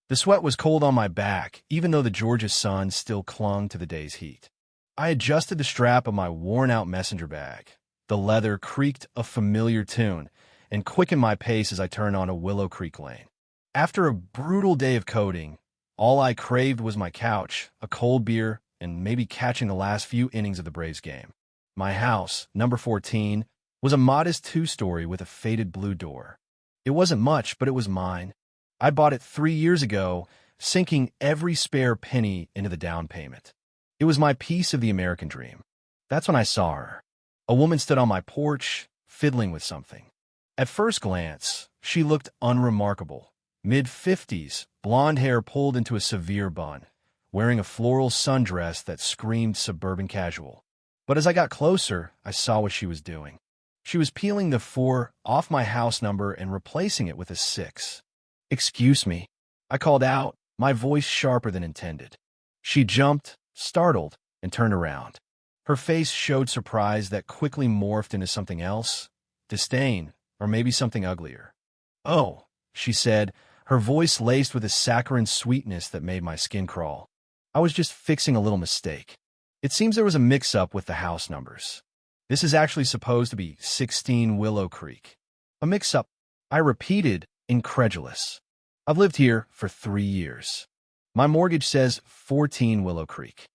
The sweat was cold on my back, even though the Georgia sun still clung to the day's heat. I adjusted the strap of my worn-out messenger bag. The leather creaked a familiar tune and quickened my pace as I turned onto Willow Creek Lane. After a brutal day of coding, all I craved was my couch, a cold beer, and maybe catching the last few innings of the Braves game. My house, number 14, was a modest two-story with a faded blue door. It wasn't much, but it was mine. I bought it 3 years ago, sinking every spare penny into the down payment. It was my piece of the American dream. That's when I saw her. A woman stood on my porch, fiddling with something. At first glance, she looked unremarkable. Mid-50s, blonde hair pulled into a severe bun, wearing a floral sundress that screamed suburban casual. But as I got closer, I saw what she was doing. She was peeling the 4 off my house number and replacing it with a 6. "Excuse me," I called out, my voice sharper than intended. She jumped, startled, and turned around. Her face showed surprise that quickly morphed into something else, disdain, or maybe something uglier. "Oh," she said, her voice laced with a saccharine sweetness that made my skin crawl. "I was just fixing a little mistake. It seems there was a mix-up with the house numbers. This is actually supposed to be 16 Willow Creek." "A mix-up?" I repeated, incredulous. "I've lived here for 3 years. My mortgage says 14 Willow Creek.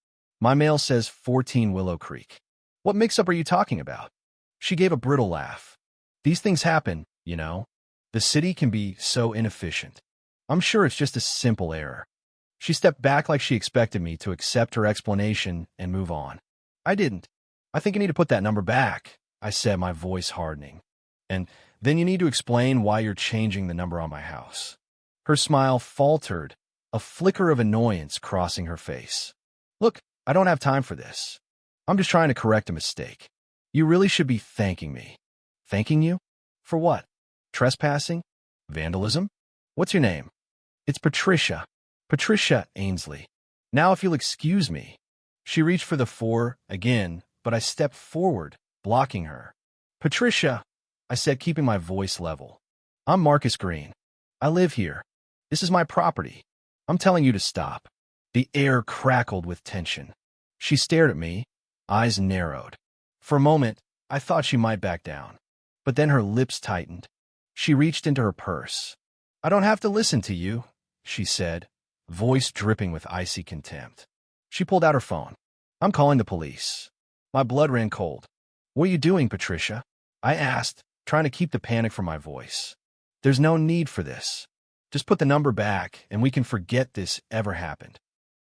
My mail says 14 Willow Creek. What mix-up are you talking about?" She gave a brittle laugh. "These things happen, you know. The city can be so inefficient. I'm sure it's just a simple error." She stepped back like she expected me to accept her explanation and move on. I didn't. "I think you need to put that number back," I said, my voice hardening. "And then you need to explain why you're changing the number on my house." Her smile faltered, a flicker of annoyance crossing her face. "Look, I don't have time for this. I'm just trying to correct a mistake. You really should be thanking me." "Thanking you? For what? Trespassing? Vandalism? What's your name?" "It's Patricia. Patricia Ainsley. Now if you'll excuse me." She reached for the 4 again, but I stepped forward, blocking her. "Patricia," I said, keeping my voice level. "I'm Marcus Green. I live here. This is my property. I'm telling you to stop." The air crackled with tension. She stared at me, eyes narrowed. For a moment, I thought she might back down. But then her lips tightened. She reached into her purse. "I don't have to listen to you," she said, voice dripping with icy contempt. She pulled out her phone. "I'm calling the police." My blood ran cold. "What are you doing, Patricia?" I asked, trying to keep the panic from my voice. "There's no need for this. Just put the number back, and we can forget this ever happened."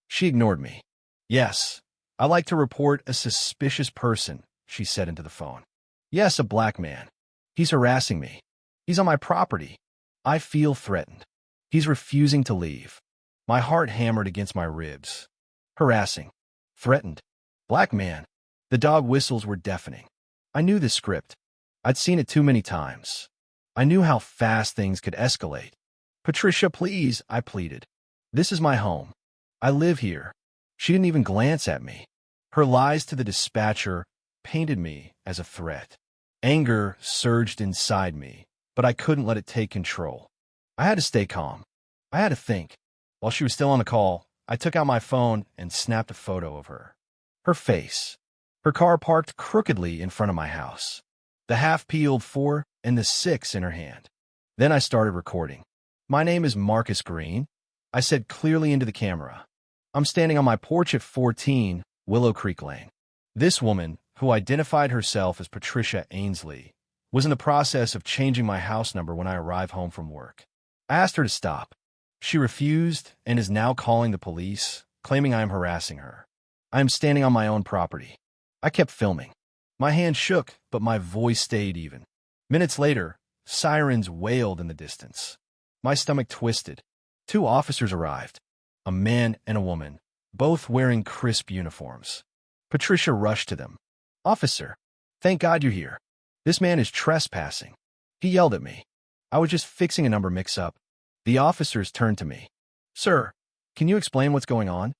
She ignored me. "Yes, I like to report a suspicious person," she said into the phone. "Yes, a black man. He's harassing me. He's on my property. I feel threatened. He's refusing to leave." My heart hammered against my ribs. Harassing. Threatened. Black man. The dog whistles were deafening. I knew this script. I'd seen it too many times. I knew how fast things could escalate. "Patricia, please," I pleaded. "This is my home. I live here." She didn't even glance at me. Her lies to the dispatcher painted me as a threat. Anger surged inside me, but I couldn't let it take control. I had to stay calm. I had to think. While she was still on the call, I took out my phone and snapped a photo of her. Her face. Her car parked crookedly in front of my house. The half-peeled 4 and the 6 in her hand. Then I started recording. "My name is Marcus Green," I said clearly into the camera. "I'm standing on my porch at 14 Willow Creek Lane." This woman, who identified herself as Patricia Ainsley, was in the process of changing my house number when I arrived home from work. I asked her to stop. She refused and is now calling the police, claiming I am harassing her. I am standing on my own property. I kept filming. My hand shook, but my voice stayed even. Minutes later, sirens wailed in the distance. My stomach twisted. 2 officers arrived, a man and a woman, both wearing crisp uniforms. Patricia rushed to them. "Officer, thank God you're here. This man is trespassing." He yelled at me. I was just fixing a number mix-up. The officers turned to me. "Sir, can you explain what's going on?"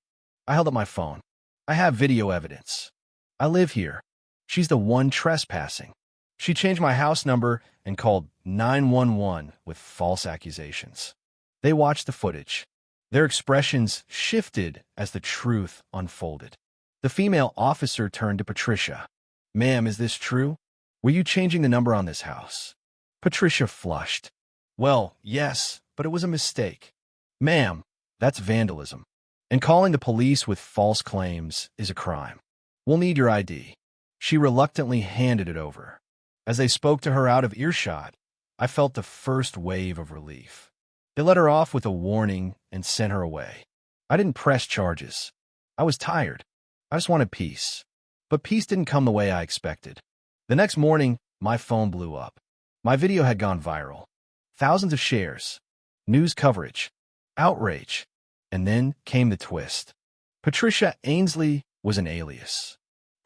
I held up my phone. "I have video evidence. I live here. She's the one trespassing. She changed my house number and called 911 with false accusations." They watched the footage. Their expressions shifted as the truth unfolded. The female officer turned to Patricia. "Ma'am, is this true? Were you changing the number on this house?" Patricia flushed. "Well, yes, but it was a mistake." "Ma'am, that's vandalism. And calling the police with false claims is a crime. We'll need your ID." She reluctantly handed it over. As they spoke to her out of earshot, I felt the first wave of relief. They let her off with a warning and sent her away. I didn't press charges. I was tired. I just wanted peace. But peace didn't come the way I expected. The next morning, my phone blew up. My video had gone viral. Thousands of shares, news coverage, outrage. And then came the twist. Patricia Ainsley was an alias.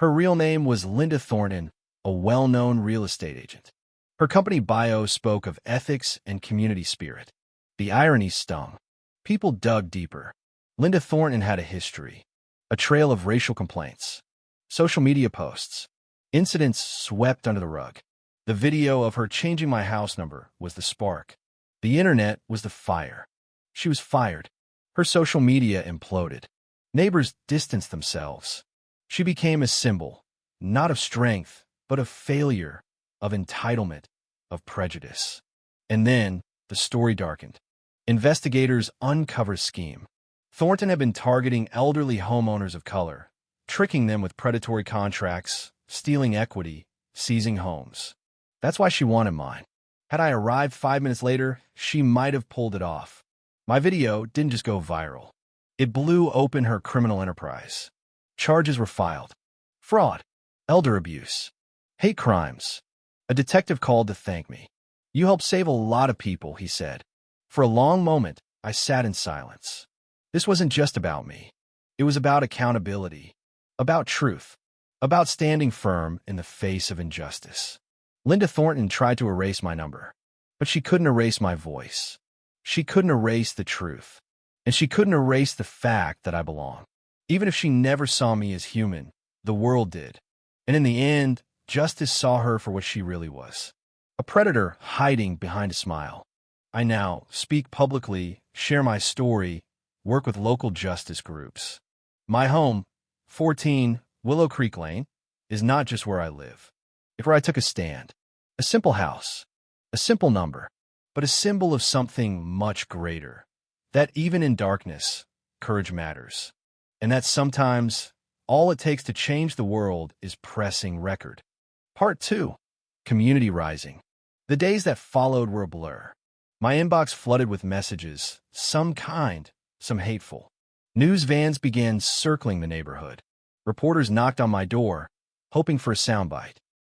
Her real name was Linda Thornton, a well-known real estate agent. Her company bio spoke of ethics and community spirit. The irony stung. People dug deeper. Linda Thornton had a history, a trail of racial complaints, social media posts, incidents swept under the rug. The video of her changing my house number was the spark. The internet was the fire. She was fired. Her social media imploded. Neighbors distanced themselves. She became a symbol, not of strength, but of failure, of entitlement, of prejudice. And then the story darkened. Investigators uncovered a scheme. Thornton had been targeting elderly homeowners of color, tricking them with predatory contracts, stealing equity, seizing homes. That's why she wanted mine. Had I arrived 5 minutes later, she might have pulled it off. My video didn't just go viral. It blew open her criminal enterprise. Charges were filed. Fraud, elder abuse, hate crimes. A detective called to thank me. "You helped save a lot of people," he said. For a long moment, I sat in silence. This wasn't just about me. It was about accountability, about truth, about standing firm in the face of injustice. Linda Thornton tried to erase my number, but she couldn't erase my voice. She couldn't erase the truth, and she couldn't erase the fact that I belong. Even if she never saw me as human, the world did. And in the end, justice saw her for what she really was. A predator hiding behind a smile. I now speak publicly, share my story, work with local justice groups. My home, 14 Willow Creek Lane, is not just where I live. It's where I took a stand. A simple house, a simple number, but a symbol of something much greater. That even in darkness, courage matters. And that sometimes all it takes to change the world is pressing record. Part 2. Community Rising. The days that followed were a blur. My inbox flooded with messages, some kind, some hateful. News vans began circling the neighborhood. Reporters knocked on my door, hoping for a soundbite.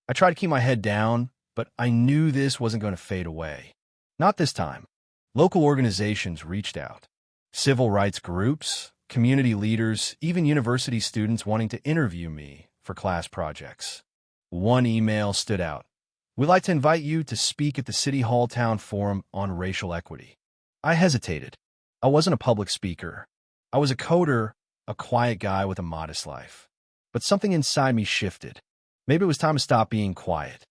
I tried to keep my head down, but I knew this wasn't going to fade away. Not this time. Local organizations reached out. Civil rights groups, community leaders, even university students wanting to interview me for class projects. One email stood out. "We'd like to invite you to speak at the City Hall Town Forum on Racial Equity." I hesitated. I wasn't a public speaker. I was a coder, a quiet guy with a modest life. But something inside me shifted. Maybe it was time to stop being quiet.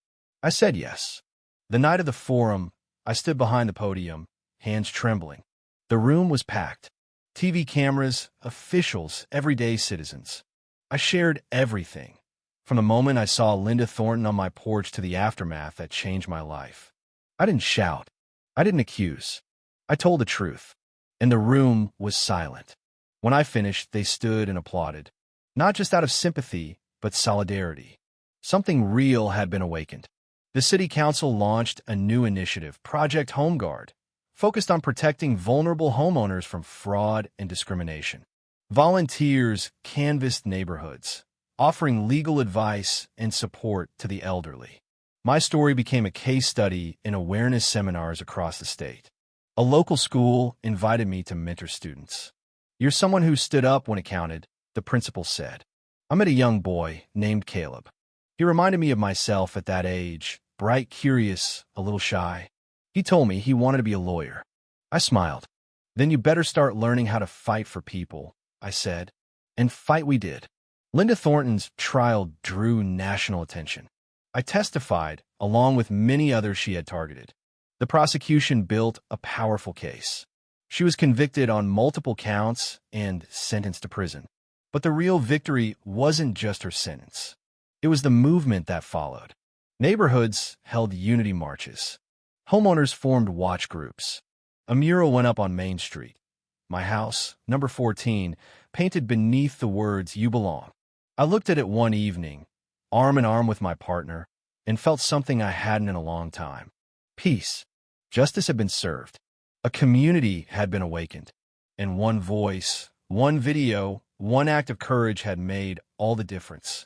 I said yes. The night of the forum, I stood behind the podium, hands trembling. The room was packed. TV cameras, officials, everyday citizens. I shared everything. From the moment I saw Linda Thornton on my porch to the aftermath that changed my life. I didn't shout. I didn't accuse. I told the truth. And the room was silent. When I finished, they stood and applauded. Not just out of sympathy, but solidarity. Something real had been awakened. The City Council launched a new initiative, Project Home Guard, focused on protecting vulnerable homeowners from fraud and discrimination. Volunteers canvassed neighborhoods, offering legal advice and support to the elderly. My story became a case study in awareness seminars across the state. A local school invited me to mentor students. "You're someone who stood up when it counted," the principal said. I met a young boy named Caleb. He reminded me of myself at that age, bright, curious, a little shy. He told me he wanted to be a lawyer. I smiled. "Then you better start learning how to fight for people," I said. And fight we did. Linda Thornton's trial drew national attention. I testified, along with many others she had targeted. The prosecution built a powerful case. She was convicted on multiple counts and sentenced to prison. But the real victory wasn't just her sentence. It was the movement that followed. Neighborhoods held unity marches. Homeowners formed watch groups. A mural went up on Main Street. My house, number 14, painted beneath the words, "You belong." I looked at it one evening, arm in arm with my partner, and felt something I hadn't in a long time. Peace. Justice had been served. A community had been awakened. And one voice, one video, one act of courage had made all the difference.